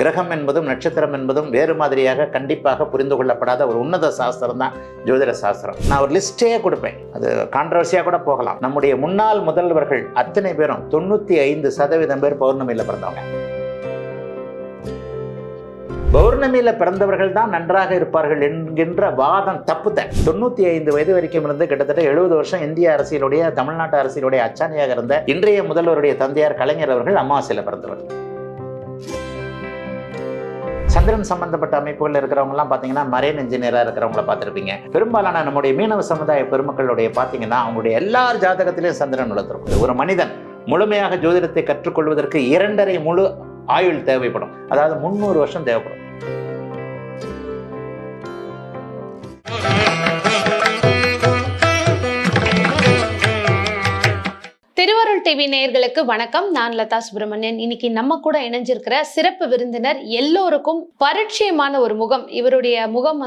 கிரகம் என்பதும் நட்சத்திரம் என்பதும் வேறு மாதிரியாக கண்டிப்பாக புரிந்து கொள்ளப்படாத ஒரு உன்னத சாஸ்திரம் தான் ஜோதிட சாஸ்திரம். நான் ஒரு லிஸ்டே கொடுப்பேன், அது கான்ட்ரவர்சியாக கூட போகலாம். நம்முடைய முன்னாள் முதல்வர்கள் அத்தனை பேரும் 95% பேர் பௌர்ணமியில் பிறந்தவங்க. பௌர்ணமியில் பிறந்தவர்கள் தான் நன்றாக இருப்பார்கள் என்கின்ற வாதம் தப்புத்த. 95 வயது வரைக்கும் இருந்து கிட்டத்தட்ட 70 வருஷம் இந்திய அரசியலுடைய, தமிழ்நாட்டு அரசியலுடைய அச்சாணியாக இருந்த இன்றைய முதல்வருடைய தந்தையார் கலைஞர் அவர்கள் அமாவாசையில் பிறந்தவர். சந்திரன் சம்பந்தப்பட்ட அமைப்புகள் இருக்கிறவங்கலாம் பார்த்தீங்கன்னா மரைன் இன்ஜினியராக இருக்கிறவங்கள பார்த்துருப்பீங்க. பெரும்பாலான நம்முடைய மீனவ சமுதாய பெருமக்களுடைய பார்த்தீங்கன்னா அவங்களுடைய எல்லார் ஜாதகத்திலையும் சந்திரன் வளர்த்துருக்கும். ஒரு மனிதன் முழுமையாக ஜோதிடத்தை கற்றுக்கொள்வதற்கு 2.5 முழு ஆயுள் தேவைப்படும், அதாவது 300 வருஷம் தேவைப்படும். திருவருள் டிவி நேயர்களுக்கு வணக்கம். நான் லதா சுப்பிரமணியன். இன்னைக்கு நம்ம கூட இணைஞ்சிருக்கிற சிறப்பு விருந்தினர், எல்லோருக்கும் பரிச்சயமான ஒரு முகம். இவருடைய முகம்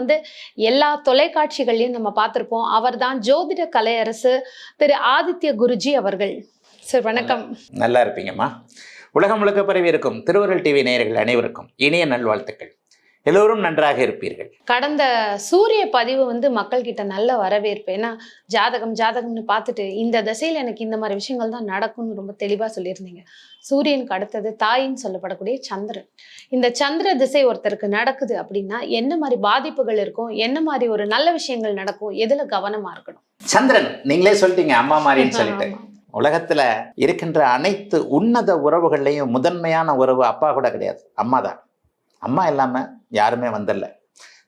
எல்லா தொலைக்காட்சிகளையும் நம்ம பார்த்திருப்போம். அவர் தான் ஜோதிட கலையரசு திரு ஆதித்ய குருஜி அவர்கள். சார் வணக்கம். நல்லா இருப்பீங்கம்மா. உலகம் முழுக்க பரவி இருக்கும் திருவருள் டிவி நேயர்கள் அனைவருக்கும் இனிய நல்வாழ்த்துக்கள். எல்லோரும் நன்றாக இருப்பீர்கள். கடந்த சூரிய பதிவு மக்கள் கிட்ட நல்ல வரவேற்பு. ஏன்னா ஜாதகம்னு பார்த்துட்டு இந்த திசையில எனக்கு இந்த மாதிரி விஷயங்கள் தான் நடக்கும்னு ரொம்ப தெளிவா சொல்லியிருந்தீங்க. சூரியனுக்கு அடுத்தது தாயின்னு சொல்லப்படக்கூடிய சந்திரன். இந்த சந்திர திசை ஒருத்தருக்கு நடக்குது அப்படின்னா என்ன மாதிரி பாதிப்புகள் இருக்கும், என்ன மாதிரி ஒரு நல்ல விஷயங்கள் நடக்கும், எதுல கவனமா இருக்கணும்? சந்திரன் நீங்களே சொல்லிட்டீங்க, அம்மா மாதிரின்னு சொல்லிட்டு. உலகத்துல இருக்கின்ற அனைத்து உன்னத உறவுகள்லையும் முதன்மையான உறவு அப்பா கூட கிடையாது, அம்மா தான். அம்மா இல்லாமல் யாருமே வந்துடல.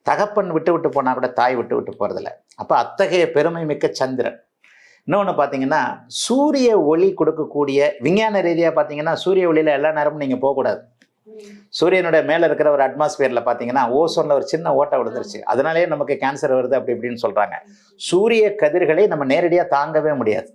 தகப்பன் விட்டு போனால் கூட தாய் விட்டு போகிறதில்ல. அப்போ அத்தகைய பெருமை மிக்க சந்திரன். இன்னொன்று பார்த்தீங்கன்னா சூரிய ஒளி கொடுக்கக்கூடிய, விஞ்ஞான ரீதியாக பார்த்தீங்கன்னா சூரிய ஒளியில் எல்லா நேரமும் நீங்கள் போகக்கூடாது. சூரியனுடைய மேலே இருக்கிற ஒரு அட்மாஸ்பியரில் பார்த்தீங்கன்னா ஓசோனில் ஒரு சின்ன ஓட்டை விழுந்துருச்சு, அதனாலேயே நமக்கு கேன்சர் வருது அப்படி இப்படின்னு சொல்கிறாங்க. சூரிய கதிர்களை நம்ம நேரடியாக தாங்கவே முடியாது.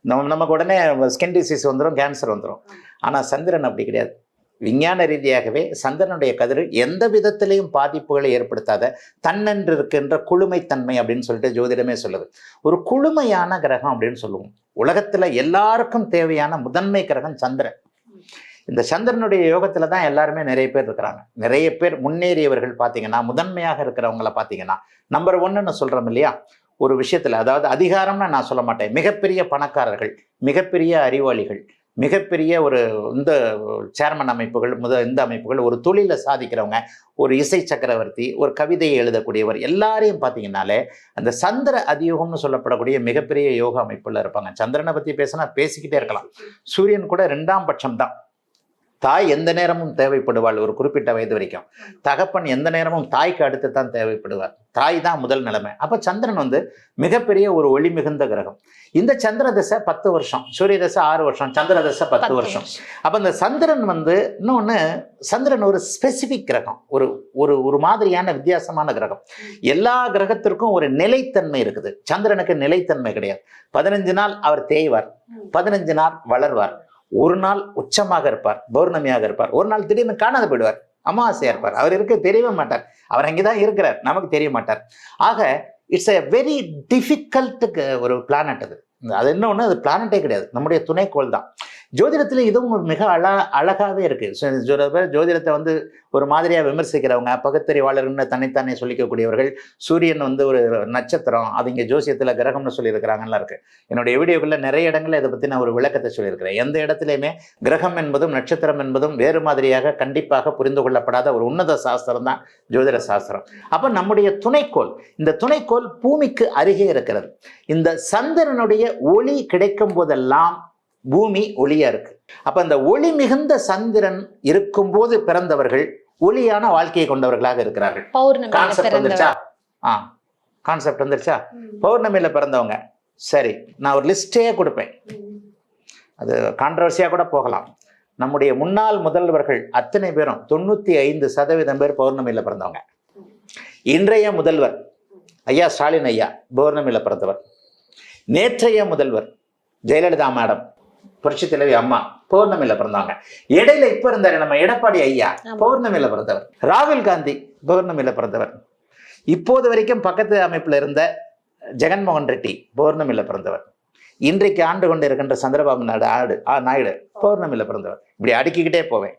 நமக்கு உடனே ஸ்கின் டிசீஸ் வந்துடும், கேன்சர் வந்துடும். ஆனால் சந்திரன் அப்படி கிடையாது. விஞ்ஞான ரீதியாகவே சந்திரனுடைய கதிர் எந்த விதத்திலையும் பாதிப்புகளை ஏற்படுத்தாத தன்னென்று இருக்கின்ற குளுமைத்தன்மை அப்படின்னு சொல்லிட்டு ஜோதிடமே சொல்லுது. ஒரு குளுமையான கிரகம் அப்படின்னு சொல்லுவோம். உலகத்துல எல்லாருக்கும் தேவையான முதன்மை கிரகம் சந்திரன். இந்த சந்திரனுடைய யோகத்துல தான் எல்லாருமே நிறைய பேர் இருக்கிறாங்க. நிறைய பேர் முன்னேறியவர்கள் பார்த்தீங்கன்னா, முதன்மையாக இருக்கிறவங்கள பார்த்தீங்கன்னா, நம்பர் 1ன்னு சொல்றோம் இல்லையா ஒரு விஷயத்துல, அதாவது அதிகாரம்னு நான் சொல்ல மாட்டேன், மிகப்பெரிய பணக்காரர்கள், மிகப்பெரிய அறிவாளிகள், மிகப்பெரிய ஒரு இந்த சேர்மன் அமைப்புகள், இந்த அமைப்புகள், ஒரு தொழிலை சாதிக்கிறவங்க, ஒரு இசை சக்கரவர்த்தி, ஒரு கவிதையை எழுதக்கூடியவர், எல்லாரையும் பார்த்தீங்கன்னாலே அந்த சந்திர அதியோகம்னு சொல்லப்படக்கூடிய மிகப்பெரிய யோக அமைப்புல இருப்பாங்க. சந்திரனை பற்றி பேசினா பேசிக்கிட்டே இருக்கலாம். சூரியன் கூட 2ஆம் பட்சம் தான். தாய் எந்த நேரமும் தேவைப்படுவாள் ஒரு குறிப்பிட்ட வயது வரைக்கும். தகப்பன் எந்த நேரமும் தாய்க்கு அடுத்து தான் தேவைப்படுவார். தாய் தான் முதல் நிலைமை. அப்போ சந்திரன் மிகப்பெரிய ஒரு ஒளி மிகுந்த கிரகம். இந்த சந்திர தசை 10 வருஷம், சூரிய தசை 6 வருஷம், சந்திர தசை 10 வருஷம். அப்போ இந்த சந்திரன் இன்னொன்று, சந்திரன் ஒரு ஸ்பெசிபிக் கிரகம், ஒரு மாதிரியான வித்தியாசமான கிரகம். எல்லா கிரகத்திற்கும் ஒரு நிலைத்தன்மை இருக்குது. சந்திரனுக்கு நிலைத்தன்மை கிடையாது. 15 நாள் அவர் தேய்வார், 15 நாள் வளர்வார், ஒரு நாள் உச்சமாக இருப்பார், பௌர்ணமியாக இருப்பார், ஒரு நாள் திடீர்னு காணாது போயிடுவார், அமாவாசையா இருப்பார். அவர் இருக்க தெரியவே மாட்டார், அவர் அங்கேதான் இருக்கிறார், நமக்கு தெரிய மாட்டார். ஆக இட்ஸ் எ வெரி டிஃபிகல்ட் ஒரு பிளானட். அது இன்னொன்று, அது பிளானட்டே கிடையாது, நம்முடைய துணைக்கோள் தான். ஜோதிடத்தில் இதுவும் மிக அழகாகவே இருக்கு. ஜோதிடத்தை ஒரு மாதிரியாக விமர்சிக்கிறவங்க, பகுத்தறிவாளர்னு தன்னைத்தானே சொல்லிக்கக்கூடியவர்கள், சூரியன் ஒரு நட்சத்திரம், அது இங்கே ஜோசியத்தில் கிரகம்னு சொல்லியிருக்கிறாங்கலாம் இருக்கு. என்னுடைய வீடியோக்களில் நிறைய இடங்களில் இதை பற்றி நான் ஒரு விளக்கத்தை சொல்லியிருக்கிறேன். எந்த இடத்துலையுமே கிரகம் என்பதும் நட்சத்திரம் என்பதும் வேறு மாதிரியாக கண்டிப்பாக புரிந்து கொள்ளப்படாத ஒரு உன்னத சாஸ்திரம் தான் ஜோதிட சாஸ்திரம். அப்போ நம்முடைய துணைக்கோள், இந்த துணைக்கோள் பூமிக்கு அருகே இருக்கிறது. இந்த சந்திரனுடைய ஒளி கிடைக்கும் போதெல்லாம் பூமி ஒளியா இருக்கு. அப்ப அந்த ஒளி மிகுந்த சந்திரன் இருக்கும் போது பிறந்தவர்கள் ஒளியான வாழ்க்கையை கொண்டவர்களாக இருக்கிறார்கள். கான்செப்ட் வந்துருச்சா? பௌர்ணமியில பிறந்தவங்க. சரி, நான் ஒரு லிஸ்டே கொடுப்பேன், அது கான்ட்ரவர்சியா கூட போகலாம். நம்முடைய முன்னாள் முதல்வர்கள் அத்தனை பேரும் 95% பேர் பௌர்ணமியில பிறந்தவங்க. இன்றைய முதல்வர் ஐயா ஸ்டாலின் ஐயா பௌர்ணமியில பிறந்தவர். நேற்றைய முதல்வர் ஜெயலலிதா மேடம், புரட்சி தலைவி அம்மா, பௌர்ணமியில பிறந்தாங்க. இடையில இப்ப இருந்தாரு நம்ம எடப்பாடி ஐயா, பௌர்ணமியில பிறந்தவர். ராகுல் காந்தி பௌர்ணமியில பிறந்தவர். இப்போது வரைக்கும் பக்கத்து அமைப்புல இருந்த ஜெகன்மோகன் ரெட்டி பௌர்ணமியில பிறந்தவர். இன்றைக்கு ஆண்டு கொண்டு இருக்கின்ற சந்திரபாபு நாயுடு பௌர்ணமியில பிறந்தவர். இப்படி அடுக்கிக்கிட்டே போவேன்.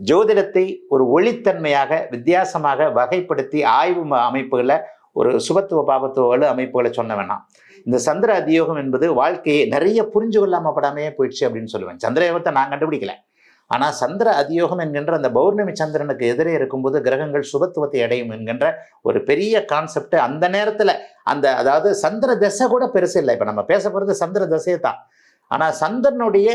ஜோதிடத்தை ஒரு ஒளித்தன்மையாக வித்தியாசமாக வகைப்படுத்தி ஆய்வு அமைப்புகளை ஒரு சுபத்துவ பாபத்துவ அமைப்புகளை சொன்ன வேணாம். இந்த சந்திர அதியோகம் என்பது வாழ்க்கையை நிறைய புரிஞ்சு கொள்ளாம படாமையே போயிடுச்சு அப்படின்னு சொல்லுவேன். சந்திர யோகத்தை நான் கண்டுபிடிக்கல, ஆனா சந்திர அதியோகம் என்கின்ற அந்த பௌர்ணமி சந்திரனுக்கு எதிரே இருக்கும்போது கிரகங்கள் சுபத்துவத்தை அடையும் என்கின்ற ஒரு பெரிய கான்செப்ட் அந்த நேரத்துல அந்த அதாவது சந்திர தசை கூட பெருசு இல்லை. இப்ப நம்ம பேச போறது சந்திர தசையை தான். ஆனா சந்திரனுடைய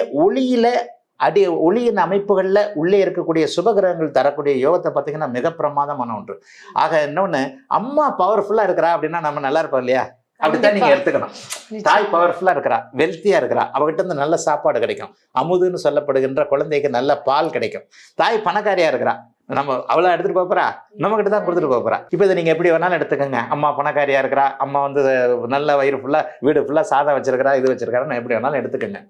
ஒளியின் அமைப்புகள்ல உள்ளே இருக்கக்கூடிய சுபகிரகங்கள் தரக்கூடிய யோகத்தை பார்த்தீங்கன்னா மிக பிரமாதமான ஒன்று. ஆக இன்னொன்னு, அம்மா பவர்ஃபுல்லா இருக்கிறா அப்படின்னா நம்ம நல்லா இருப்போம் இல்லையா? அப்படித்தான் நீங்க எடுத்துக்கணும். தாய் பவர்ஃபுல்லா இருக்கிறா, வெல்த்தியா இருக்கிறா, அவகிட்ட இருந்து நல்ல சாப்பாடு கிடைக்கும், அமுதுன்னு சொல்லப்படுகின்ற குழந்தைக்கு நல்ல பால் கிடைக்கும். தாய் பணக்காரியா இருக்கிறா, நம்ம அவளை எடுத்துட்டு போறா, நம்ம கிட்ட தான் கொடுத்துட்டு போறா. இப்போ இதை நீங்க எப்படி வேணாலும் எடுத்துக்கோங்க. அம்மா பணக்காரியா இருக்கிறா, அம்மா வந்து நல்ல வயிறு ஃபுல்லா வீடு ஃபுல்லா சாதம் வச்சிருக்கிறா, இது வச்சிருக்காருன்னு எப்படி வேணாலும் எடுத்துக்கோங்க.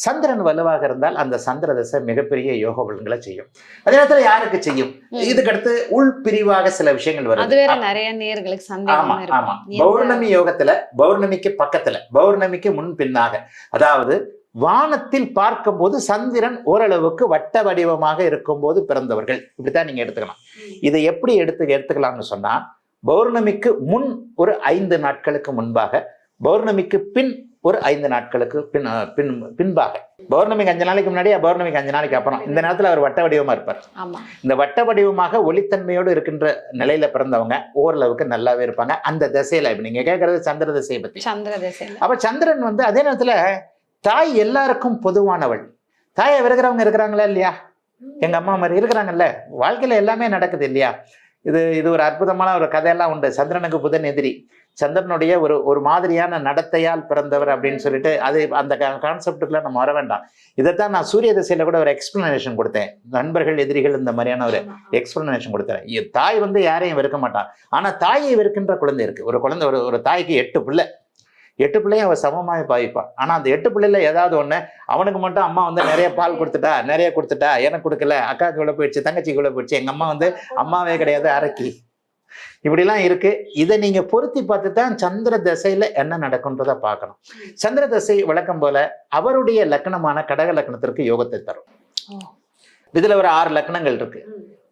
சந்திரன் வலுவாக இருந்தால் அந்த சந்திர தசை மிகப்பெரிய யோக பலன்களை செய்யும். அதே நேரத்துல யாருக்கு செய்யும்? இதுக்கு அடுத்து உள் பிரிவாக சில விஷயங்கள் வருது. நிறைய நேயர்களுக்கு சந்தேகம் இருக்கும். ஆமா, பௌர்ணமி யோகத்துல பௌர்ணமிக்கு பக்கத்துல பௌர்ணமிக்கு முன் பின்னாக, அதாவது வானத்தில் பார்க்கும் போது சந்திரன் ஓரளவுக்கு வட்ட வடிவமாக இருக்கும் போது பிறந்தவர்கள் இப்படித்தான் நீங்க எடுத்துக்கலாம். இதை எப்படி எடுத்துக்கலாம்னு சொன்னா, பௌர்ணமிக்கு முன் ஒரு 5 நாட்களுக்கு முன்பாக, பௌர்ணமிக்கு பின் ஒரு 5 நாட்களுக்கு பின்பாக, பௌர்ணமிக்கு 5 நாளைக்கு முன்னாடியே பௌர்ணமிக்கு 5 நாளைக்கு அப்புறம், இந்த நேரத்தில் அவர் வட்ட வடிவமா இருப்பார். இந்த வட்ட வடிவமாக ஒளித்தன்மையோடு இருக்கின்ற நிலையில பிறந்தவங்க ஓரளவுக்கு நல்லாவே இருப்பாங்க அந்த திசையில. இப்ப நீங்க கேட்கறது சந்திர திசையை பத்தி. அப்ப சந்திரன் வந்து அதே நேரத்துல தாய் எல்லாருக்கும் பொதுவானவள். தாயை விருக்கிறவங்க இருக்கிறாங்களா இல்லையா? எங்க அம்மா மாதிரி இருக்கிறாங்கல்ல. வாழ்க்கையில எல்லாமே நடக்குது இல்லையா? இது ஒரு அற்புதமான ஒரு கதையெல்லாம் உண்டு. சந்திரனுக்கு புதன் எதிரி, சந்திரனுடைய ஒரு மாதிரியான நடத்தையால் பிறந்தவர் அப்படின்னு சொல்லிட்டு அது அந்த கான்செப்டுக்குள்ள நம்ம வர வேண்டாம். இதைத்தான் நான் சூரிய திசையில கூட ஒரு எக்ஸ்பிளனேஷன் கொடுத்தேன். நண்பர்கள் எதிரிகள் இந்த மாதிரியான ஒரு எக்ஸ்பிளனேஷன் கொடுத்தேன். தாய் வந்து யாரையும் வெறுக்க மாட்டான், ஆனா தாயை வெறுக்கின்ற குழந்தை இருக்கு. ஒரு குழந்தை ஒரு தாய்க்கு 8 பிள்ளை, 8 பிள்ளையும் அவன் சமமாக பாவிப்பான். ஆனா அந்த 8 பிள்ளைல ஏதாவது ஒண்ணு அவனுக்கு மட்டும் அம்மா வந்து நிறைய பால் கொடுத்துட்டா, எனக்கு கொடுக்கல, அக்காவுக்கு உள்ள போயிடுச்சு, தங்கச்சிக்கு உள்ள போயிடுச்சு, எங்க அம்மா வந்து அம்மாவே கிடையாது அரக்கி, இப்படிலாம் இருக்கு. இதை நீங்க பொருத்தி பார்த்துதான் சந்திர தசையில என்ன நடக்கும்ன்றத பார்க்கணும். சந்திர தசை வழக்கம் போல அவருடைய லக்னமான கடக லக்னத்திற்கு யோகத்தை தரும். இதுல ஒரு 6 லக்னங்கள் இருக்கு.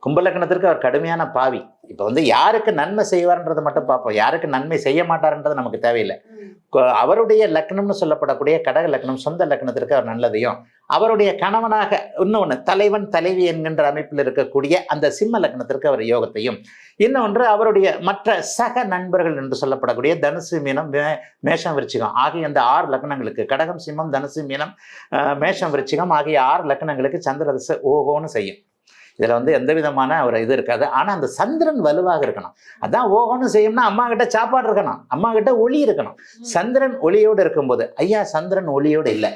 கும்ப லக்னத்திற்கு அவர் கடுமையான பாவி. இப்ப வந்து யாருக்கு நன்மை செய்வார்ன்றதை மட்டும் பார்ப்போம், யாருக்கு நன்மை செய்ய மாட்டார்ன்றது நமக்கு தேவையில்லை. அவருடைய லக்னம்னு சொல்லப்படக்கூடிய கடக லக்னம் சொந்த லக்னத்திற்கு அவர் நல்லதையும், அவருடைய கணவனாக இன்னொன்று தலைவன் தலைவி என்கின்ற அமைப்பில் இருக்கக்கூடிய அந்த சிம்ம லக்னத்திற்கு அவர் யோகத்தையும், இன்னொன்று அவருடைய மற்ற சக நண்பர்கள் என்று சொல்லப்படக்கூடிய தனுசு மீனம் மேஷம் விருச்சிகம் ஆகிய அந்த 6 லக்னங்களுக்கு, கடகம் சிம்மம் தனுசு மீனம் மேஷம் விருச்சிகம் ஆகிய 6 லக்னங்களுக்கு சந்திர தசை ஓகோன்னு செய்யும். இதுல வந்து எந்த விதமான ஒரு இது இருக்காது. ஆனா அந்த சந்திரன் வலுவாக இருக்கணும். அதான் ஓகோன்னு செய்யும்னா அம்மா கிட்ட சாப்பாடு இருக்கணும், அம்மா கிட்ட ஒளி இருக்கணும். சந்திரன் ஒளியோடு இருக்கும்போது, ஐயா சந்திரன் ஒளியோடு இல்லை.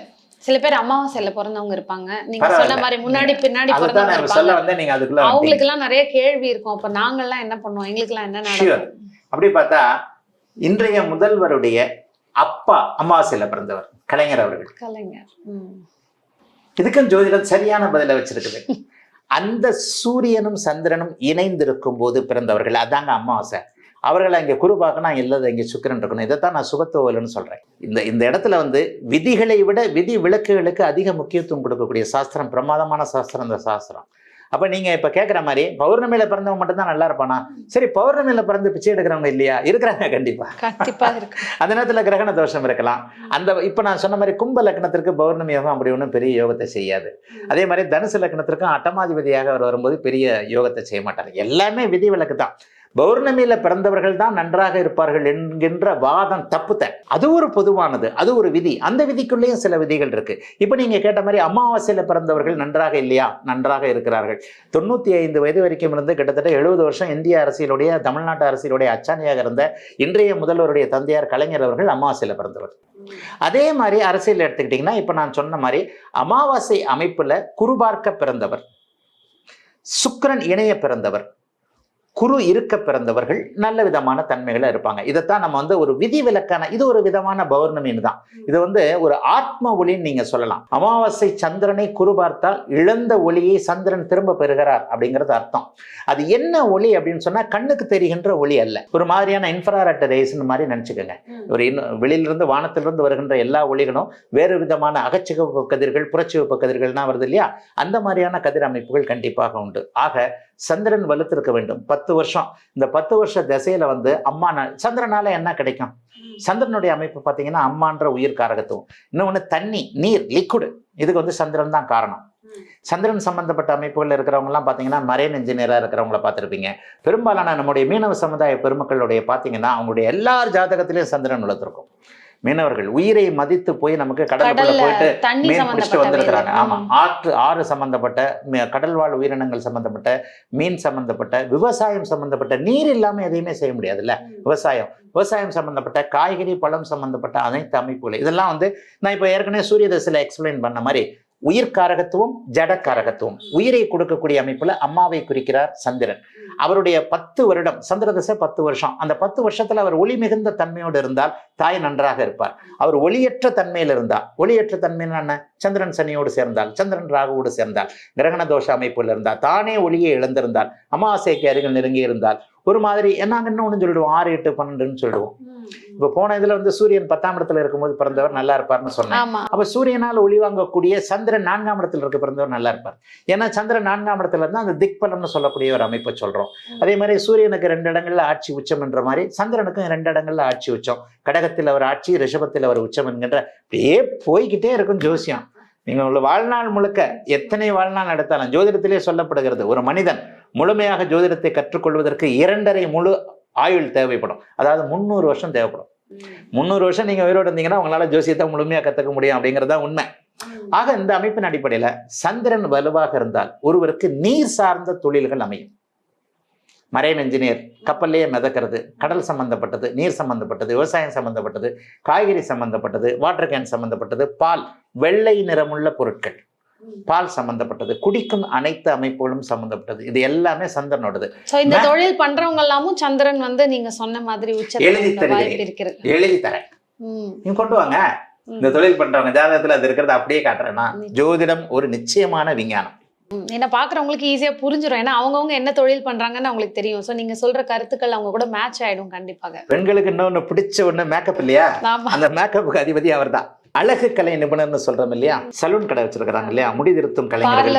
சில பேர் அமாவாசையில பிறந்தவங்க இருப்பாங்க, நீங்க சொன்ன மாதிரி முன்னாடி பின்னாடி பிறந்தவங்க, அவங்களுக்கு எல்லாம் நிறைய கேள்வி இருக்கும். அப்ப நாங்கெல்லாம் என்ன பண்ணுவோம், எங்களுக்கு எல்லாம் என்ன நடக்கும்? அப்படி பார்த்தா இன்றைய முதல்வருடைய அப்பா அமாவாசையில பிறந்தவர் கலைஞர் அவர்கள். இதுக்கும் ஜோதிடம் சரியான பதில வச்சிருக்குது. அந்த சூரியனும் சந்திரனும் இணைந்திருக்கும் போது பிறந்தவர்கள், அதாங்க அமாவாசை. அவர்களை அங்கே குரு பார்க்கணும், இல்லது இங்கே சுக்கிரன் இருக்கணும். இதைத்தான் நான் சுபத்துவல்னு சொல்றேன். இந்த இடத்துல வந்து விதிகளை விட விதி விளக்குகளுக்கு அதிக முக்கியத்துவம் கொடுக்கக்கூடிய சாஸ்திரம், பிரமாதமான சாஸ்திரம் இந்த சாஸ்திரம். அப்ப நீங்க இப்ப கேட்குற மாதிரி பௌர்ணமியில பிறந்தவங்க மட்டும்தான் நல்லா இருப்பானா? சரி, பௌர்ணமியில பிறந்து பிச்சை எடுக்கிறவங்க இல்லையா? இருக்கிறாங்க, கண்டிப்பா. அந்த நேரத்துல கிரகண தோஷம் இருக்கலாம். அந்த இப்ப நான் சொன்ன மாதிரி கும்ப லக்னத்திற்கு பௌர்ணமி யோகம் அப்படி ஒன்றும் பெரிய யோகத்தை செய்யாது. அதே மாதிரி தனுசு லக்னத்திற்கும் அட்டமாதிபதியாக அவர் வரும்போது பெரிய யோகத்தை செய்ய மாட்டார். எல்லாமே விதி விலக்கு தான். பௌர்ணமியில பிறந்தவர்கள் தான் நன்றாக இருப்பார்கள் என்கின்ற வாதம் தப்புத்த. அது ஒரு பொதுவானது, அது ஒரு விதி. அந்த விதிக்குள்ளேயும் சில விதிகள் இருக்கு. இப்ப நீங்க கேட்ட மாதிரி அமாவாசையில பிறந்தவர்கள் நன்றாக இல்லையா? நன்றாக இருக்கிறார்கள். 95 வயது வரைக்கும் இருந்து கிட்டத்தட்ட 70 வருஷம் இந்திய அரசியலுடைய, தமிழ்நாட்டு அரசியலுடைய அச்சாணியாக இருந்த இன்றைய முதல்வருடைய தந்தையார் கலைஞர் அவர்கள் அமாவாசையில பிறந்தவர். அதே மாதிரி அரசியல் எடுத்துக்கிட்டீங்கன்னா இப்ப நான் சொன்ன மாதிரி அமாவாசை அமைப்புல குரு பார்க்க பிறந்தவர், சுக்கிரன் இணைய பிறந்தவர், குரு இருக்க பிறந்தவர்கள் நல்ல விதமான தன்மைகளை இருப்பாங்க. இதைத்தான் நம்ம வந்து ஒரு விதிவிலக்கான, இது ஒரு விதமான பௌர்ணமின்னு தான். இது வந்து ஒரு ஆத்ம ஒளின்னு நீங்க சொல்லலாம். அமாவாசை சந்திரனை குரு பார்த்தால் இழந்த ஒளியை சந்திரன் திரும்ப பெறுகிறார் அப்படிங்கிறது அர்த்தம். அது என்ன ஒளி அப்படின்னு சொன்னா கண்ணுக்கு தெரிகின்ற ஒளி அல்ல, ஒரு மாதிரியான இன்ஃப்ராரெட் ரேஸ் மாதிரி நினைச்சுக்கோங்க. ஒரு வெளியிலிருந்து வானத்திலிருந்து வருகின்ற எல்லா ஒளிகளும் வேறு விதமான அகச்சிவப்பு கதிர்கள் புறச்சிவப்பு கதிர்கள்னா வருது இல்லையா, அந்த மாதிரியான கதிர் அமைப்புகள் கண்டிப்பாக உண்டு. ஆக சந்திரன் வலுத்திருக்க வேண்டும் 10 வருஷம். இந்த 10 வருஷ திசையில வந்து அம்மா சந்திரனால என்ன கிடைக்கும்? சந்திரனுடைய அமைப்பு பார்த்தீங்கன்னா அம்மான்ற உயிர் காரகத்துவம். இன்னொன்று தண்ணி, நீர், லிக்விடு, இதுக்கு வந்து சந்திரன் தான் காரணம். சந்திரன் சம்பந்தப்பட்ட அமைப்புகள் இருக்கிறவங்க எல்லாம் பார்த்தீங்கன்னா மரைன் இன்ஜினியராக இருக்கிறவங்கள பார்த்துருப்பீங்க. பெரும்பாலான நம்முடைய மீனவ சமுதாய பெருமக்களுடைய பார்த்தீங்கன்னா அவங்களுடைய எல்லார் ஜாதகத்திலையும் சந்திரன் வளர்த்துருக்கும். மீனவர்கள் உயிரை மதித்து போய் நமக்கு கடலுக்குள்ள போயிட்டு மீன் பிடிச்சிட்டு வந்திருக்கிறாங்க. ஆமா, ஆறு சம்பந்தப்பட்ட கடல்வாழ் உயிரினங்கள் சம்பந்தப்பட்ட மீன் சம்பந்தப்பட்ட விவசாயம் சம்பந்தப்பட்ட, நீர் இல்லாம எதையுமே செய்ய முடியாதுல்ல. விவசாயம் சம்பந்தப்பட்ட காய்கறி பழம் சம்பந்தப்பட்ட அனைத்து அமைப்புகள் இதெல்லாம் வந்து நான் இப்போ ஏற்கனவே சூரிய தசையில எக்ஸ்பிளைன் பண்ண மாதிரி உயிர்காரகத்துவம் ஜடக்காரகத்துவம். உயிரை கொடுக்கக்கூடிய அமைப்புல அம்மாவை குறிக்கிறார் சந்திரன். அவருடைய 10 வருடம் சந்திர தசை 10 வருஷம். அந்த 10 வருஷத்துல அவர் ஒளி மிகுந்த தன்மையோடு இருந்தால் தாய் நன்றாக இருப்பார். அவர் ஒளியற்ற தன்மையில் இருந்தால், ஒளியற்ற தன்மையில் என்ன, சந்திரன் சனியோடு சேர்ந்தால், சந்திரன் ராகுவோடு சேர்ந்தால், கிரகண தோஷ அமைப்புல இருந்தால், தானே ஒளியை இழந்திருந்தால், அமாவாசைக்கு அருகில் நெருங்கி இருந்தால், ஒரு மாதிரி நாங்க இன்னொன்னு சொல்லிடுவோம் 6, 8, 12 சொல்லிடுவோம். இப்ப போன இதுல வந்து சூரியன் 10ஆம் இடத்துல இருக்கும்போது பிறந்தவர் நல்லா இருப்பார்னு சொன்னேன். அப்ப சூரியனால் ஒளி வாங்கக்கூடிய சந்திரன் 4ஆம் இடத்துல இருக்க பிறந்தவர் நல்லா இருப்பார். ஏன்னா சந்திரன் 4ஆம் இடத்துல இருந்தா அந்த திக்பலம்னு சொல்லக்கூடிய ஒரு அமைப்பை சொல்றோம். அதே மாதிரி சூரியனுக்கு 2 இடங்கள்ல ஆட்சி உச்சம் என்ற மாதிரி சந்திரனுக்கும் 2 இடங்கள்ல ஆட்சி உச்சம். கடகத்தில் அவர் ஆட்சி, ரிஷபத்தில் அவர் உச்சம் என்கின்ற அப்படியே போய்கிட்டே இருக்கும் ஜோசியம். நீங்க உள்ள வாழ்நாள் முழுக்க எத்தனை வாழ்நாள் நடத்தாலும் ஜோதிடத்திலே சொல்லப்படுகிறது, ஒரு மனிதன் முழுமையாக ஜோதிடத்தை கற்றுக்கொள்வதற்கு 2.5 முழு ஆயுள் தேவைப்படும். அதாவது 300 வருஷம் தேவைப்படும். 300 வருஷம் நீங்க உயிரோடு இருந்தீங்கன்னா உங்களால ஜோசியத்தை முழுமையா கத்துக்க முடியும் அப்படிங்கிறது தான் உண்மை. ஆக இந்த அமைப்பின் அடிப்படையில சந்திரன் வலுவாக இருந்தால் ஒருவருக்கு நீர் சார்ந்த தொழில்கள் அமையும். மரைன் இன்ஜினியர், கப்பல்லையே மிதக்கிறது, கடல் சம்பந்தப்பட்டது, நீர் சம்பந்தப்பட்டது, விவசாயம் சம்பந்தப்பட்டது, காய்கறி சம்பந்தப்பட்டது, வாட்டர் கேன் சம்பந்தப்பட்டது, பால், வெள்ளை நிறமுள்ள பொருட்கள், பால் சம்பந்தப்பட்டது, குடிக்கும் அனைத்து அமைப்புகளும் சம்பந்தப்பட்டது. இது எல்லாமே சந்திரனோடது. இந்த தொழில் பண்றவங்க எல்லாமும் சந்திரன் வந்து நீங்க சொன்ன மாதிரி எழுதி தரேன், நீங்க கொண்டு வாங்க. இந்த தொழில் பண்றவங்க ஜாதகத்துல அது இருக்கிறத அப்படியே காட்டுறேன்னா ஜோதிடம் ஒரு நிச்சயமான விஞ்ஞானம். என்ன பாக்குறவங்களுக்கு ஈஸியா புரிஞ்சிடும். ஏன்னா அவங்கவுங்க என்ன தொழில் பண்றாங்கன்னு அவங்களுக்கு தெரியும். சோ நீங்க சொல்ற கருத்துக்கள் அவங்க கூட மேட்ச் ஆயிடும் கண்டிப்பாக. பெண்களுக்கு இன்னொன்னு பிடிச்ச ஒண்ணு மேக்கப் இல்லையா, அந்த மேக்கப்புக்கு அதிபதி அவர் தான். அழகு கலை நிபுணர்னு சொல்றோம் இல்லையா, சலூன் கடை வச்சிருக்கிறாங்க இல்லையா, முடி திருத்தும் கலைஞர்கள்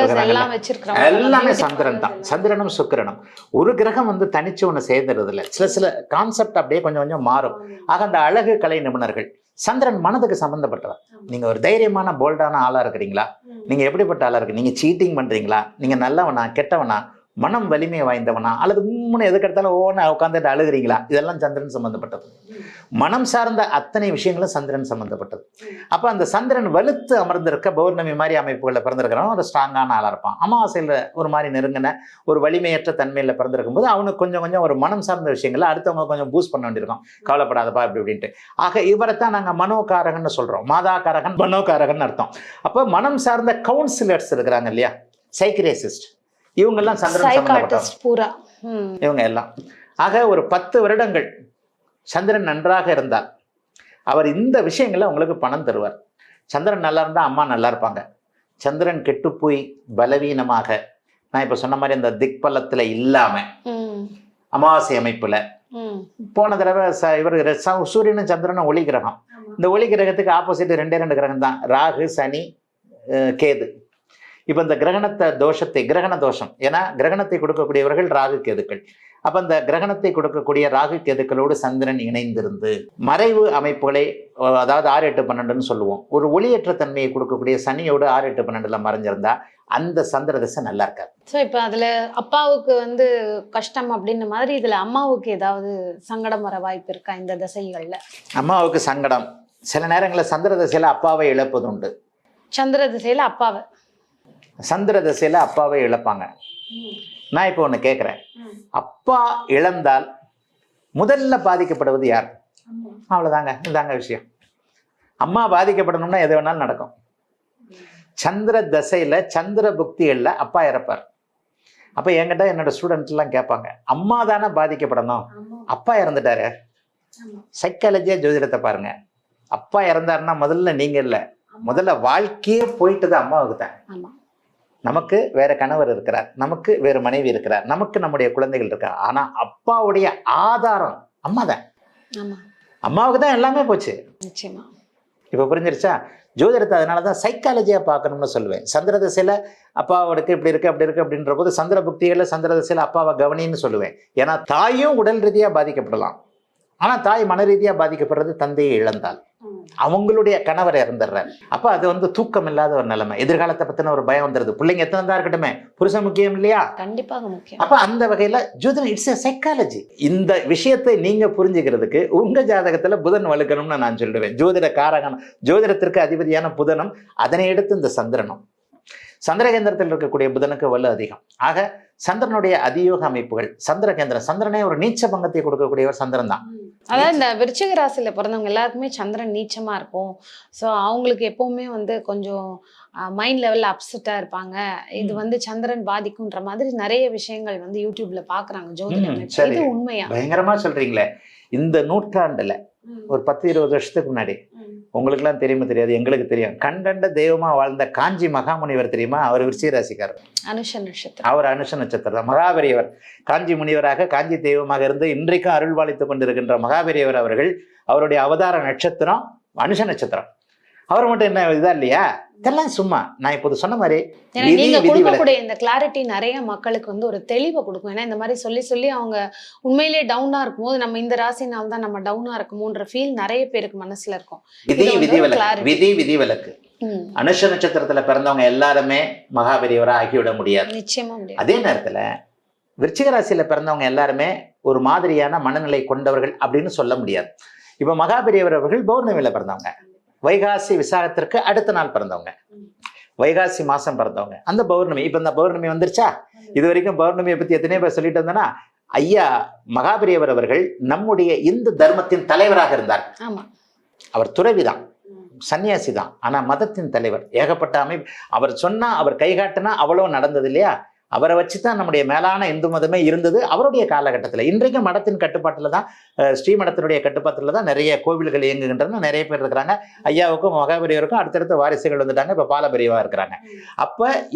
எல்லாமே சந்திரன் தான். சந்திரனும் சுக்கிரனும் ஒரு கிரகம் வந்து தனிச்சு ஒண்ணு சேர்ந்துறது இல்லை. சில கான்செப்ட் அப்படியே கொஞ்சம் கொஞ்சம் மாறும். ஆக அந்த அழகு கலை நிபுணர்கள் சந்திரன் மனதுக்கு சம்பந்தப்பட்டவர். நீங்க ஒரு தைரியமான போல்டான ஆளா இருக்கிறீங்களா, நீங்க எப்படிப்பட்ட ஆளா இருக்கு, நீங்க சீட்டிங் பண்றீங்களா, நீங்க நல்லவனா கெட்டவனா, மனம் வலிமை வாய்ந்தவனா, அல்லது முன்னு எதுக்கெடுத்தாலும் ஓன உட்காந்துட்டு அழுகிறீங்களா, இதெல்லாம் சந்திரன் சம்பந்தப்பட்டது. மனம் சார்ந்த அத்தனை விஷயங்களும் சந்திரன் சம்பந்தப்பட்டது. அப்ப அந்த சந்திரன் வலுத்து அமர்ந்திருக்க பௌர்ணமி மாதிரி அமைப்புகளில் பிறந்திருக்கிறவன் ஒரு ஸ்ட்ராங்கான ஆளா இருப்பான். அமாவாசையில ஒரு மாதிரி நெருங்கின ஒரு வலிமையற்ற தன்மையில பிறந்திருக்கும் போது அவனுக்கு கொஞ்சம் கொஞ்சம் ஒரு மனம் சார்ந்த விஷயங்களை அடுத்தவங்க கொஞ்சம் பூஸ்ட் பண்ண வேண்டியிருக்கும். கவலைப்படாதப்பா இப்படி இப்படின்ட்டு. ஆக இவரைத்தான் நாங்க மனோகாரகன் சொல்றோம். மாதாகாரகன் மனோகாரகன் அர்த்தம். அப்ப மனம் சார்ந்த கவுன்சிலர்ஸ் இருக்கிறாங்க இல்லையா, சைக்கிரேசிஸ்ட், இவங்கெல்லாம் சந்திரன் சம்பந்தப்பட்ட இவங்க எல்லாம். ஆக ஒரு 10 வருடங்கள் சந்திரன் நன்றாக இருந்தால் அவர் இந்த விஷயங்கள்ல உங்களுக்கு பணம் தருவார். சந்திரன் நல்லா இருந்தா அம்மா நல்லா இருப்பாங்க. சந்திரன் கெட்டுப்போய் பலவீனமாக, நான் இப்ப சொன்ன மாதிரி அந்த திக்பலத்துல இல்லாம அமாவாசை அமைப்புல போன தடவை இவர் சூரியனும் சந்திரனும் ஒளி கிரகம். இந்த ஒளி கிரகத்துக்கு ஆப்போசிட் 2 கிரகம் தான், ராகு சனி கேது. இப்ப இந்த கிரகணத்தை தோஷத்தை, கிரகண தோஷம், ஏன்னா கிரகணத்தை கொடுக்கக்கூடியவர்கள் ராகு கேதுக்கள். அப்ப இந்த கிரகணத்தை கொடுக்கக்கூடிய ராகு கேதுக்களோடு சந்திரன் இணைந்திருந்து மறைவு அமைப்புகளை, அதாவது 6, 8, 12 சொல்லுவோம். ஒரு ஒளியற்ற தன்மையை கொடுக்கக்கூடிய சனியோடு 6, 8, 12 மறைஞ்சிருந்தா அந்த சந்திர தசை நல்லா இருக்காது. ஸோ இப்போ அதுல அப்பாவுக்கு வந்து கஷ்டம் அப்படின்ற மாதிரி இதுல அம்மாவுக்கு ஏதாவது சங்கடம் வர வாய்ப்பு இருக்கா இந்த தசைகள்ல? அம்மாவுக்கு சங்கடம் சில நேரங்களில் சந்திர தசையில அப்பாவை இழப்பது உண்டு. சந்திர திசையில அப்பாவை, சந்திர தசையில அப்பாவை இழப்பாங்க. நான் இப்போ ஒன்று கேட்குறேன், அப்பா இழந்தால் முதல்ல பாதிக்கப்படுவது யார்? அவ்வளோதாங்க, இதுதாங்க விஷயம். அம்மா பாதிக்கப்படணும்னா எது வேணாலும் நடக்கும். சந்திர தசையில சந்திர புக்திகள்ல அப்பா இறப்பார். அப்ப என்கிட்ட என்னோட ஸ்டூடெண்ட் எல்லாம் கேட்பாங்க, அம்மா தானே பாதிக்கப்படணும், அப்பா இறந்துட்டாரு. சைக்காலஜியா ஜோதிடத்தை பாருங்க. அப்பா இறந்தாருன்னா முதல்ல நீங்க இல்ல, முதல்ல வாழ்க்கையே போயிட்டது அம்மாவுக்கு தான். நமக்கு வேற கணவர் இருக்கிறார், நமக்கு வேற மனைவி இருக்கிறார், நமக்கு நம்முடைய குழந்தைகள் இருக்கிறார். ஆனா அப்பாவுடைய ஆதாரம் அம்மா தான். அம்மாவுக்கு தான் எல்லாமே போச்சு. நிச்சயமா. இப்ப புரிஞ்சிருச்சா? ஜோதிடத்தை அதனாலதான் சைக்காலஜியா பார்க்கணும்னு சொல்லுவேன். சந்திர திசையில அப்பாவோடக்கு இப்படி இருக்கு அப்படி இருக்கு அப்படின்ற போது சந்திர புக்திகள்ல சந்திர திசையில அப்பாவை கவனின்னு சொல்லுவேன். ஏன்னா தாயும் உடல் ரீதியா பாதிக்கப்படலாம், ஆனா தாய் மன ரீதியா பாதிக்கப்படுறது தந்தையை இழந்தால், அவங்களுடைய கணவர் இறந்துடுறார். அப்ப அது வந்து தூக்கம் இல்லாத ஒரு நிலைமை, எதிர்காலத்தை பத்தின ஒரு பயம் வந்துருது. பிள்ளைங்க எத்தனை தான் இருக்கட்டுமே, புருஷன் முக்கியம் இல்லையா? கண்டிப்பாக முக்கியம். அப்ப அந்த வகையில ஜோதிடம் இட்ஸ் எ சைக்காலஜி. இந்த விஷயத்தை நீங்க புரிஞ்சுக்கிறதுக்கு உங்க ஜாதகத்துல புதன் வலுக்கணும்னு நான் சொல்லுவேன். ஜோதிட காரகன், ஜோதிடத்திற்கு அதிபதியான புதனும், அதனை எடுத்து இந்த சந்திரனும். சந்திரகேந்திரத்தில் இருக்கக்கூடிய புதனுக்கு வலு அதிகம். ஆக சந்திரனுடைய அதியோக அமைப்புகள், சந்திரகேந்திரம், சந்திரனே ஒரு நீச்ச பங்கத்தை கொடுக்கக்கூடியவர் சந்திரன் தான். அதாவது இந்த விருச்சிக ராசியில பிறந்தவங்க எல்லாருக்குமே சந்திரன் நீச்சமா இருக்கும். ஸோ அவங்களுக்கு எப்பவுமே வந்து கொஞ்சம் மைண்ட் லெவல்ல அப்செட்டா இருப்பாங்க. இது வந்து சந்திரன் பாதிக்கும்ன்ற மாதிரி நிறைய விஷயங்கள் வந்து யூடியூப்ல பாக்குறாங்க ஜோதிடம். இது உண்மையா? பயங்கரமா சொல்றீங்களே. இந்த நூற்றாண்டுல ஒரு 10-20 வருஷத்துக்கு முன்னாடி, உங்களுக்கு எல்லாம் தெரியுமா தெரியாது, எங்களுக்கு தெரியும், கண்கண்ட தெய்வமா வாழ்ந்த காஞ்சி மகாமுனிவர் தெரியுமா? அவர் விருச்சிக ராசிக்காரர். அனுஷ நட்சத்திரம். அவர் அனுஷ நட்சத்திரம். மகாபெரியவர் காஞ்சி முனிவராக காஞ்சி தெய்வமாக இருந்து இன்றைக்கும் அருள் பாலித்துக் கொண்டிருக்கின்ற மகாபெரியவர் அவர்கள், அவருடைய அவதார நட்சத்திரம் அனுஷ நட்சத்திரம். அவர் மட்டும் என்ன இதா இல்லையா? இதெல்லாம் சும்மா நான் இப்போது சொன்ன மாதிரி நீங்க கொடுக்கக்கூடிய இந்த கிளாரிட்டி நிறைய மக்களுக்கு வந்து ஒரு தெளிவை கொடுக்கும். ஏன்னா இந்த மாதிரி சொல்லி சொல்லி அவங்க உண்மையிலேயே டவுனா இருக்கும்போது, நம்ம இந்த ராசினால தான் நம்ம டவுனா இருக்குமோன்ற ஃபீல் நிறைய பேருக்கு மனசுல இருக்கும். விதி விலக்கு. அனுஷ நட்சத்திரத்துல பிறந்தவங்க எல்லாருமே மகாபெரியவரா ஆகிவிட முடியாது. நிச்சயமா முடியாது. அதே நேரத்துல விருச்சிக ராசியில பிறந்தவங்க எல்லாருமே ஒரு மாதிரியான மனநிலை கொண்டவர்கள் அப்படின்னு சொல்ல முடியாது. இப்ப மகாபெரியவர் அவர்கள் பௌர்ணமியில பிறந்தவங்க, வைகாசி விசாகத்திற்கு அடுத்த நாள் பிறந்தவங்க, வைகாசி மாசம் பிறந்தவங்க. அந்த பௌர்ணமி, இப்ப இந்த பௌர்ணமி வந்துருச்சா? இது வரைக்கும் பௌர்ணமியை பத்தி எத்தனையோ பேர் சொல்லிட்டு வந்தோன்னா, ஐயா மகாபெரியவர் அவர்கள் நம்முடைய இந்து தர்மத்தின் தலைவராக இருந்தார். அவர் துறவிதான், சன்னியாசி தான், ஆனா மதத்தின் தலைவர். ஏகப்பட்ட அமைப்பு அவர் சொன்னா, அவர் கைகாட்டினா அவ்வளவு நடந்தது இல்லையா? அவரை வச்சுதான் நம்முடைய மேலான இந்து மதமே இருந்தது அவருடைய காலகட்டத்தில். இன்றைக்கு மடத்தின் கட்டுப்பாட்டில் தான், ஸ்ரீமடத்தினுடைய கட்டுப்பாட்டில் தான் நிறைய கோவில்கள் இயங்குகின்றன, நிறைய பேர் இருக்கிறாங்க. ஐயாவுக்கும் மகாபெரியவருக்கும் அடுத்தடுத்த வாரிசுகள் வந்துட்டாங்க, இப்போ பாலபெரியவா இருக்கிறாங்க.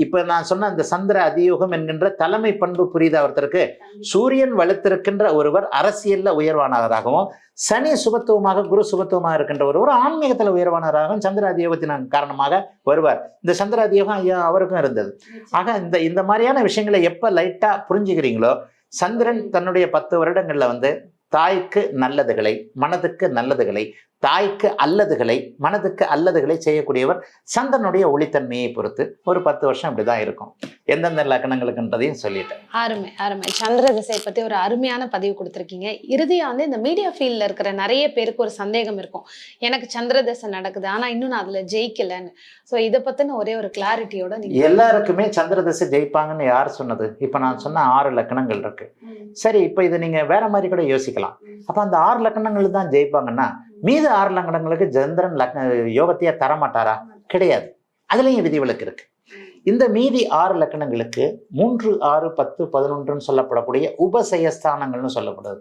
இப்போ நான் சொன்ன இந்த சந்திர அதியோகம் என்கின்ற தலைமை பண்பு புரியுது ஒருத்தருக்கு. சூரியன் வலுத்திருக்கின்ற ஒருவர் அரசியல்ல உயர்வானவராகவும், சனி சுபத்துவமாக குரு சுபத்துவமாக இருக்கின்ற ஒருவர் ஆன்மீகத்தில் உயர்வானவராகவும் சந்திர அதியோகத்தின் காரணமாக வருவார். இந்த சந்திர அதியோகம் ஐயா அவருக்கும் இருந்தது. ஆக இந்த மாதிரியான விஷயங்களை எப்ப லைட்டா புரிஞ்சுக்கிறீங்களோ, சந்திரன் தன்னுடைய 10 வருடங்கள்ல வந்து தாய்க்கு நல்லதுகளை, மனதுக்கு நல்லதுகளை, தாய்க்கு அல்லதுகளை, மனதுக்கு அல்லதுகளை செய்யக்கூடியவர். சந்திரனுடைய ஒளித்தன்மையை பொறுத்து ஒரு 10 வருஷம் இப்படிதான் இருக்கும். எந்தெந்த லக்கணங்களுக்குன்றதையும் சொல்லிட்டேன். அருமை அருமை. சந்திர திசை பத்தி ஒரு அருமையான பதிவு கொடுத்துருக்கீங்க. இறுதியா வந்து இந்த மீடியா ஃபீல்ட்ல இருக்கிற நிறைய பேருக்கு ஒரு சந்தேகம் இருக்கும், எனக்கு சந்திர திசை நடக்குது ஆனா இன்னும் நான் அதுல ஜெயிக்கலன்னு. ஸோ இதை பத்தின ஒரே ஒரு கிளாரிட்டியோட நீங்க. எல்லாருக்குமே சந்திர திசை ஜெயிப்பாங்கன்னு யார் சொன்னது? இப்ப நான் சொன்ன 6 லக்கணங்கள் இருக்கு. சரி, இப்ப இதை நீங்க வேற மாதிரி கூட யோசிக்கலாம். அப்ப அந்த 6 லக்கணங்கள் தான் ஜெயிப்பாங்கன்னா மீது 6 லக்கணங்களுக்கு சந்திரன் யோகத்தையே தரமாட்டாரா? கிடையாது. அதுலயும் விதிவிலக்கு இருக்கு. இந்த மீதி 6 லக்கணங்களுக்கு 3, 6, 10, 11 சொல்லப்படக்கூடிய உபசயஸ்தானங்கள்னு சொல்லப்படுது.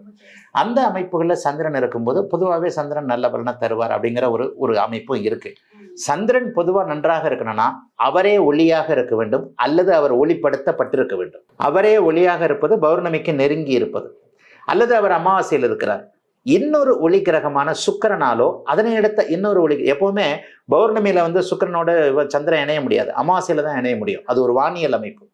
அந்த அமைப்புகளில் சந்திரன் இருக்கும்போது பொதுவாகவே சந்திரன் நல்ல பலனை தருவார் அப்படிங்கிற ஒரு அமைப்பும் இருக்கு. சந்திரன் பொதுவாக நன்றாக இருக்கணும்னா அவரே ஒளியாக இருக்க வேண்டும், அல்லது அவர் ஒளிப்படுத்தப்பட்டிருக்க வேண்டும். அவரே ஒளியாக இருப்பது பௌர்ணமிக்கு நெருங்கி இருப்பது, அல்லது அவர் அமாவாசையில் இருக்கிறார். இன்னொரு ஒளி கிரகமான சுக்கிரனாலோ அதனை எடுத்த இன்னொரு ஒளி, எப்பவுமே பௌர்ணமியில வந்து சுக்கிரனோட சந்திரன் இணைய முடியாது, அமாவாசையில தான் இணைய முடியும். அது ஒரு வானியல் அமைப்பு.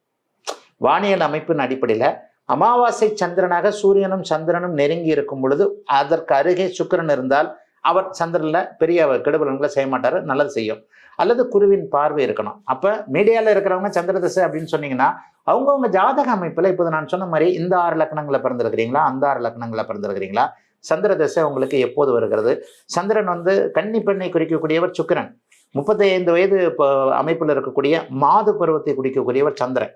வானியல் அமைப்பின் அடிப்படையில அமாவாசை சந்திரனாக சூரியனும் சந்திரனும் நெருங்கி இருக்கும் பொழுது அதற்கு அருகே சுக்கிரன் இருந்தால் அவர் சந்திரன்ல பெரிய கெடுபலன்களை செய்ய மாட்டாரு, நல்லது செய்யும். அல்லது குருவின் பார்வை இருக்கணும். அப்ப மீடியால இருக்கிறவங்க சந்திர திசை அப்படின்னு சொன்னீங்கன்னா அவங்கவுங்க ஜாதக அமைப்புல, இப்போது நான் சொன்ன மாதிரி இந்த 6 லக்கணங்களை பிறந்திருக்கிறீங்களா, அந்த 6 லக்கணங்களை பிறந்திருக்கிறீங்களா, சந்திர திசை உங்களுக்கு எப்போது வருகிறது? சந்திரன் வந்து கன்னி பெண்ணை குறிக்கக்கூடியவர் சுக்கிரன். 35 வயது அமைப்புல இருக்கக்கூடிய மாது பருவத்தை குறிக்கக்கூடியவர் சந்திரன்.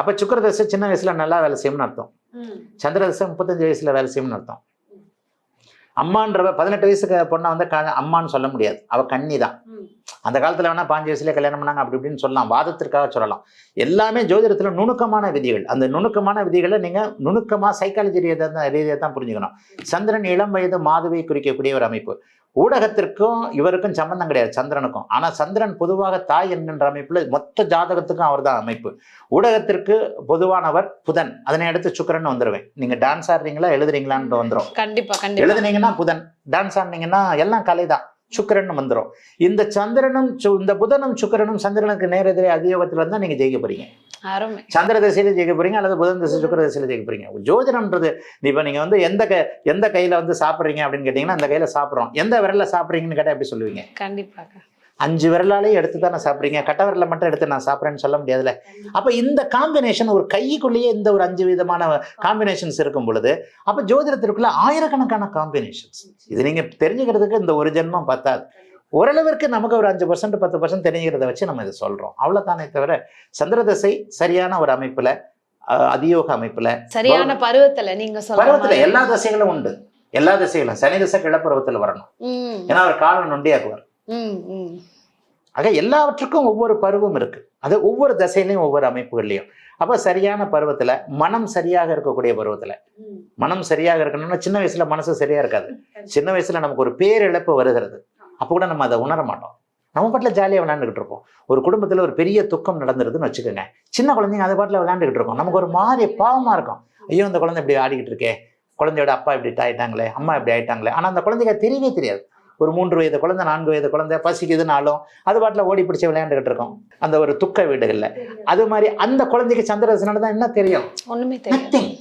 அப்ப சுக்கிர தசை சின்ன வயசுல நல்லா வேலை செய்யும்னு அர்த்தம். சந்திர தசை 35 வயசுல வேலை செய்யும்னு அர்த்தம். அம்மான்றவ 18 வயசுக்கு பொண்ணை வந்து அம்மான்னு சொல்ல முடியாது, அவ கன்னி தான். அந்த காலத்துல வேணா 5 வயசுல கல்யாணம் பண்ணாங்க அப்படி இப்படின்னு சொல்லலாம், வாதத்திற்காக சொல்லலாம். எல்லாமே ஜோதிடத்துல நுணுக்கமான விதிகள். அந்த நுணுக்கமான விதிகளை நீங்க நுணுக்கமா சைக்காலஜி ரீதியாக தான் புரிஞ்சுக்கணும். சந்திரன் இளம் வயது மாதுவை குறிக்கக்கூடிய ஒரு அமைப்பு. ஊடகத்திற்கும் இவருக்கும் சம்பந்தம் கிடையாது, சந்திரனுக்கும். ஆனா சந்திரன் பொதுவாக தாய் என்கின்ற அமைப்புல மொத்த ஜாதகத்துக்கும் அவர் தான் அமைப்பு. ஊடகத்திற்கு பொதுவானவர் புதன், அதனை அடுத்து சுக்கிரன் வந்துருவேன். நீங்க டான்ஸ் ஆடுறீங்களா எழுதுறீங்களான்னு வந்துடும். கண்டிப்பா கண்டிப்பா. எழுதுனீங்கன்னா புதன், டான்ஸ் ஆடுனீங்கன்னா எல்லாம் கலைதான், சுக்கிரன் வந்துடும். இந்த சந்திரனும் இந்த புதனும் சுக்கிரனும் சந்திரனுக்கு நேரெதிரே அதியோகத்துல இருந்தா நீங்க ஜெயிக்க போறீங்க. அருமை. சந்திர திசையில ஜெயிக்க போறீங்க அல்லது புதன் திசை சுக்கிர திசையில ஜெயிக்க போறீங்க. ஜோதிடம்ன்றது இப்ப நீங்க வந்து எந்த கையில வந்து சாப்பிடுறீங்க அப்படின்னு கேட்டீங்கன்னா அந்த கையில சாப்பிடுறோம். எந்த விரல்ல சாப்பிடுறீங்கன்னு கேட்டா எப்படி சொல்லுவீங்க? கண்டிப்பாக 5 விரலாலேயே எடுத்து தானே சாப்பிடுறீங்க, கட்ட விரல மட்டும் எடுத்து நான் சாப்பிட்றேன்னு சொல்ல முடியாதுல்ல. அப்ப இந்த காம்பினேஷன் ஒரு கைக்குள்ளேயே இந்த ஒரு 5 விதமான காம்பினேஷன்ஸ் இருக்கும் பொழுது அப்ப ஜோதிடத்திற்குள்ள ஆயிரக்கணக்கான காம்பினேஷன்ஸ். இது நீங்க தெரிஞ்சுக்கிறதுக்கு இந்த ஒரு ஜென்மம் பத்தாது. ஓரளவிற்கு நமக்கு ஒரு 5% 10% தெரிஞ்சுக்கிறத வச்சு நம்ம இதை சொல்றோம், அவ்வளவுதானே தவிர சந்திர தசை சரியான ஒரு அமைப்புல அதியோக அமைப்புல சரியான பருவத்துல நீங்க பருவத்துல எல்லா திசைகளும் உண்டு. எல்லா திசைகளும் சனி திசை கிளப்பருவத்துல வரணும், ஏன்னா அவர் காலம் நொண்டியாக்குவார். ஆக எல்லாவற்றுக்கும் ஒவ்வொரு பருவம் இருக்கு, அது ஒவ்வொரு திசையிலையும் ஒவ்வொரு அமைப்புகள்லையும். அப்ப சரியான பருவத்துல மனம் சரியாக இருக்கக்கூடிய பருவத்துல, மனம் சரியாக இருக்கணும்னா சின்ன வயசுல மனசு சரியா இருக்காது. சின்ன வயசுல நமக்கு ஒரு பேரிழப்பு வருகிறது, அப்போ கூட நம்ம அதை உணர மாட்டோம். நம்ம பாட்டில் ஜாலியாக விளையாண்டுக்கிட்டு இருப்போம். ஒரு குடும்பத்தில் ஒரு பெரிய துக்கம் நடந்துருதுன்னு வச்சுக்கோங்க, சின்ன குழந்தைங்க அது பாட்டில் விளையாண்டுக்கிட்டு இருக்கோம். நமக்கு ஒரு மாதிரி பாவமாக இருக்கும், ஐயோ இந்த குழந்தை இப்படி ஆடிக்கிட்டு இருக்கே, குழந்தையோட அப்பா இப்படி ஆயிட்டாங்களே, அம்மா இப்படி ஆயிட்டாங்களே. ஆனால் அந்த குழந்தைக்கு தெரியவே தெரியாது. ஒரு 3 வயது குழந்தை 4 வயது குழந்தை பசிக்குதுனாலும் அது பாட்டில் ஓடி பிடிச்சி விளையாண்டுக்கிட்டு இருக்கோம் அந்த ஒரு துக்க வீடுகளில். அது மாதிரி அந்த குழந்தைக்கு சந்திரதசனால தான் என்ன தெரியும்? ஒண்ணுமே தெரியும்.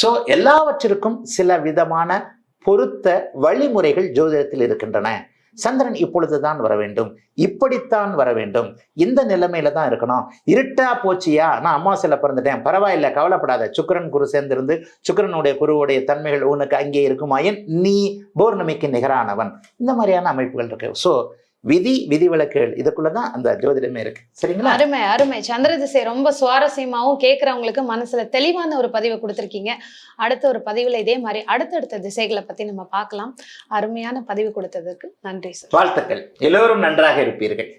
ஸோ எல்லாவற்றிற்கும் சில விதமான பொருத்த வழிமுறைகள் ஜோதிடத்தில் இருக்கின்றன. சந்திரன் இப்பொழுதுதான் வர வேண்டும், இப்படித்தான் வர வேண்டும், இந்த நிலைமையில தான் இருக்கணும். இருட்டா போச்சியா, நான் அமாவாசையில பிறந்துட்டேன், பரவாயில்ல கவலைப்படாத, சுக்கிரன் குரு சேர்ந்திருந்து சுக்கிரனுடைய குருவுடைய தன்மைகள் உனக்கு அங்கே இருக்குமாயின் நீ பௌர்ணமிக்கு நிகரானவன். இந்த மாதிரியான அமைப்புகள் இருக்கு. ஸோ விதிவிலக்குகள் இதுக்குள்ளதான் அந்த ஜோதிடமே இருக்கு. சரிங்களா? அருமை அருமை. சந்திர திசை ரொம்ப சுவாரஸ்யமாவும் கேட்கறவங்களுக்கு மனசுல தெளிவான ஒரு பதிவை கொடுத்திருக்கீங்க. அடுத்த ஒரு பதிவுல இதே மாதிரி அடுத்தடுத்த திசைகளை பத்தி நம்ம பார்க்கலாம். அருமையான பதிவு கொடுத்ததுக்கு நன்றி சார். வாழ்த்துக்கள். எல்லோரும் நன்றாக இருப்பீர்கள்.